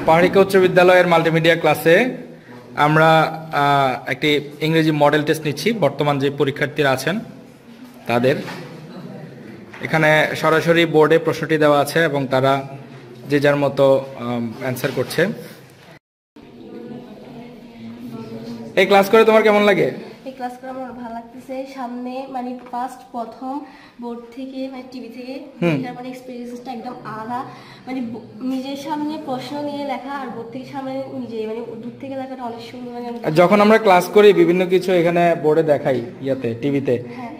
পাহাড়িকা উচ্চ বিদ্যালয়ের মাল্টিমিডিয়া ক্লাসে আমরা একটি ইংরেজি মডেল টেস্ট নিচ্ছি। বর্তমান যে পরীক্ষার্থীরা আছেন তাদের এখানে সরাসরি বোর্ডে প্রশ্নটি দেওয়া আছে এবং তারা যে যার মতো অ্যান্সার করছে। এই ক্লাস করে তোমার কেমন লাগে? এই ক্লাস করে আমার ভালো লাগতেছে। সামনে মানে প্রথম বোর্ড থেকে মানে টিভি থেকে মানে এক্সপেরিয়েন্সটা একদম আলাদা। মানে নিজের সামনে প্রশ্ন নিয়ে লেখা আর বোর্ড থেকে সামনে নিজে মানে দূর থেকে লেখাটা অনেক সুন্দর। মানে যখন আমরা ক্লাস করি বিভিন্ন কিছু এখানে বোর্ডে দেখাই ইয়াতে টিভিতে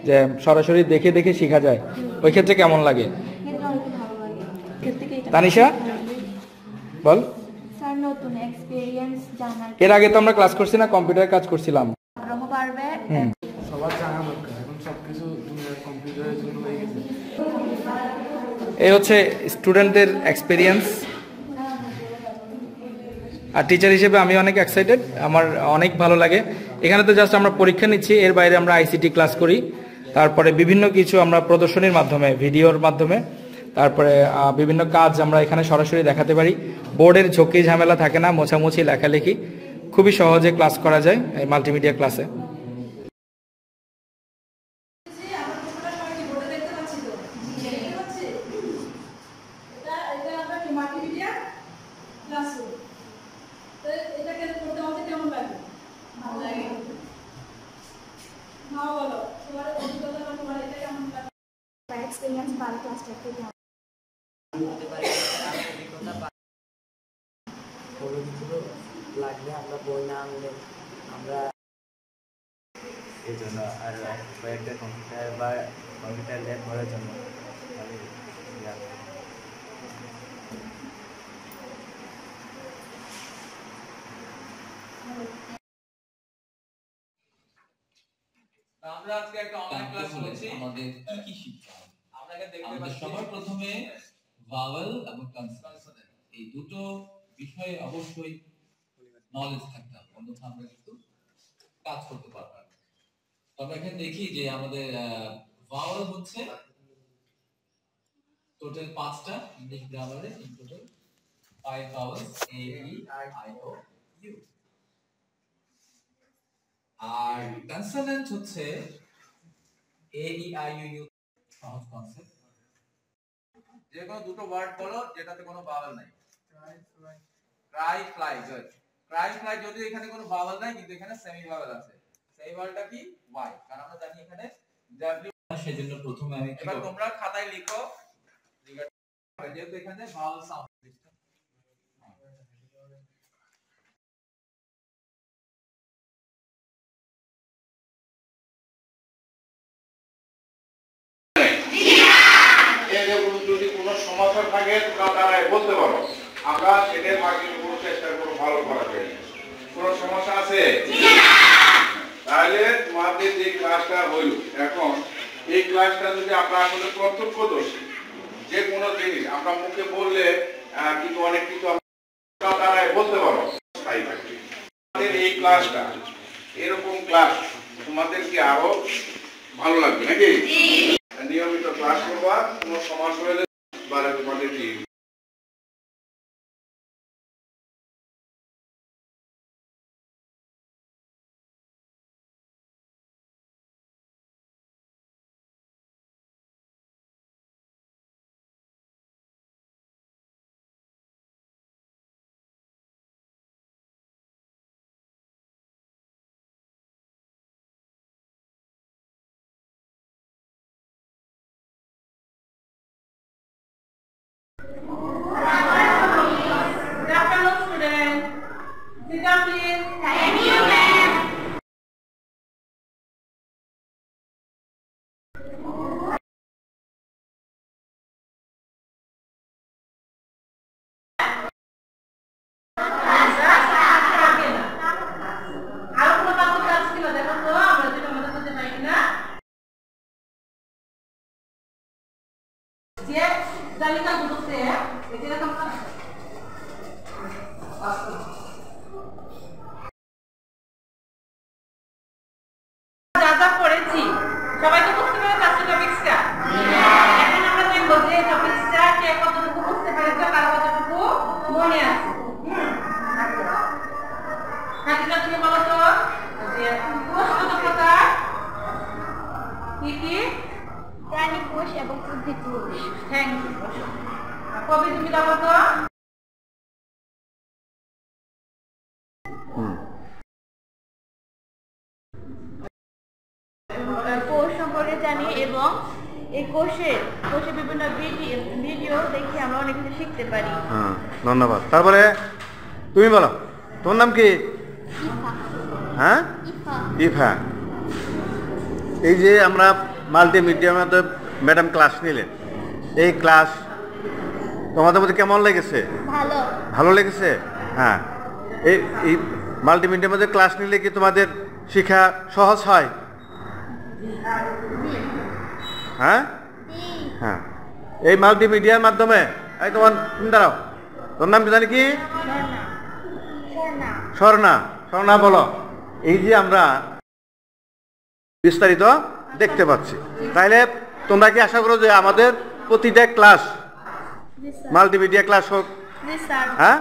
যে সরাসরি দেখে দেখে শেখা যায়, ওই ক্ষেত্রে কেমন লাগে? ভালো লাগে। তানিশা বল। স্যার নতুন এক্সপেরিয়েন্স জানার। এর আগে তো আমরা ক্লাস করছি না, কম্পিউটার কাজ করছিলাম। আগ্রহ বাড়বে। সবার জানা দরকার, এখন সবকিছু কম্পিউটারের জন্য হয়ে গেছে। এই হচ্ছে স্টুডেন্টদের এক্সপেরিয়েন্স। আর টিচার হিসেবে আমি অনেক এক্সাইটেড, আমার অনেক ভালো লাগে। এখানে তো জাস্ট আমরা পরীক্ষা নিচ্ছি, এর বাইরে আমরা আইসিটি ক্লাস করি, তারপরে বিভিন্ন কিছু আমরা প্রদর্শনীর মাধ্যমে, ভিডিওর মাধ্যমে, তারপরে বিভিন্ন কাজ আমরা এখানে সরাসরি দেখাতে পারি। বোর্ডের ঝুঁকি ঝামেলা থাকে না, মোছামুছি লেখালেখি খুবই সহজে ক্লাস করা যায় এই মাল্টিমিডিয়া ক্লাসে। লাগলে আমরা বই না আনলে আমরা এই জন্য আর কয়েকটা কম্পিউটার বা কম্পিউটার ল্যাব করার জন্য আমরা আজকে একটা অনলাইন ক্লাস করেছি। আমাদের কি কি শিখতে হবে আপনাকে দেখতে পাচ্ছি। সবার প্রথমে ভাওয়েল এবং কনসোনেন্ট এই দুটো বিষয়ে অবশ্যই নলেজ থাকতে হবে, অন্যথা আমরা কিন্তু কাজ করতে পারবো না। তো আমরা এখানে দেখি যে আমাদের ভাওয়েল হচ্ছে টোটাল 5টা ইংলিশ গ্রামারে, in total 5 vowels A E I O U. আর কনসোনেন্ট হচ্ছে এ ই আই ইউ, সহজ কনসেপ্ট। যে কোনো দুটো ওয়ার্ড বলো যেটাতে কোনো ভাওয়েল নাই। Cry fly, good. Cry fly যদিও এখানে কোনো ভাওয়েল নাই, কিন্তু এখানে সেমি ভাওয়েল আছে। সেই ভাওয়েলটা কি? ওয়াই, কারণ আমরা জানি এখানে ডব্লিউ, সেজন্য প্রথমে আমি এবার তোমরা খাতায় লিখো যেহেতু এখানে ভাওয়েল সাউন্ড। যদি কোনো সমস্যা থাকে তোমরা তারাই বলতে পারো, আমরা সেটার মার্কিং কোনো চেষ্টা করবো ভালো করার জন্য। কোনো সমস্যা আছে? তাহলে তোমাদের যে ক্লাসটা হইল এখন, এই ক্লাসটা যদি আমরা আসলে প্রত্যক্ষদর্শী, যে কোনো জিনিস আমরা মুখে বললে কিন্তু অনেক কিছু তারাই বলতে পারো স্থায়ী থাকবে। এই ক্লাসটা এরকম ক্লাস তোমাদেরকে আরো ভালো লাগবে নাকি? নিয়মিত ক্লাস করবা, কোনো সমস্যা হলে তোমাদের কি সবাই তো বুঝতে পেরেছে আজকে টপিকসটা? এখন আমরা দেখব যে টপিকসটা কে কতটুকু বুঝতে পেরেছে, কার কতটুকু মনে আছে। তো কোর্স সম্পর্কে জানি এবং এই কোর্সে বিভিন্ন ভিডিও দেখে আমরা অনেক কিছু শিখতে পারি। হ্যাঁ, ধন্যবাদ। তারপরে তুমি বলো, তোমার নাম কি? হ্যাঁ, ইফা। এই যে আমরা মাল্টিমিডিয়ার মধ্যে ম্যাডাম ক্লাস নিলেন, এই ক্লাস তোমাদের মধ্যে কেমন লেগেছে? ভালো। ভালো লেগেছে? হ্যাঁ। এই মাল্টিমিডিয়ার মধ্যে ক্লাস নিলে কি তোমাদের শেখা সহজ হয়? হ্যাঁ হ্যাঁ। এই মাল্টিমিডিয়ার মাধ্যমে এই তুমি দাঁড়াও, তোর নাম জানি কি? স্বর্ণা বলো। এই যে আমরা বিস্তারিত দেখতে পাচ্ছি, তাইলে তোমরা কি আশা করো যে আমাদের প্রতিটা ক্লাস মাল্টিমিডিয়া ক্লাস হোক? হ্যাঁ।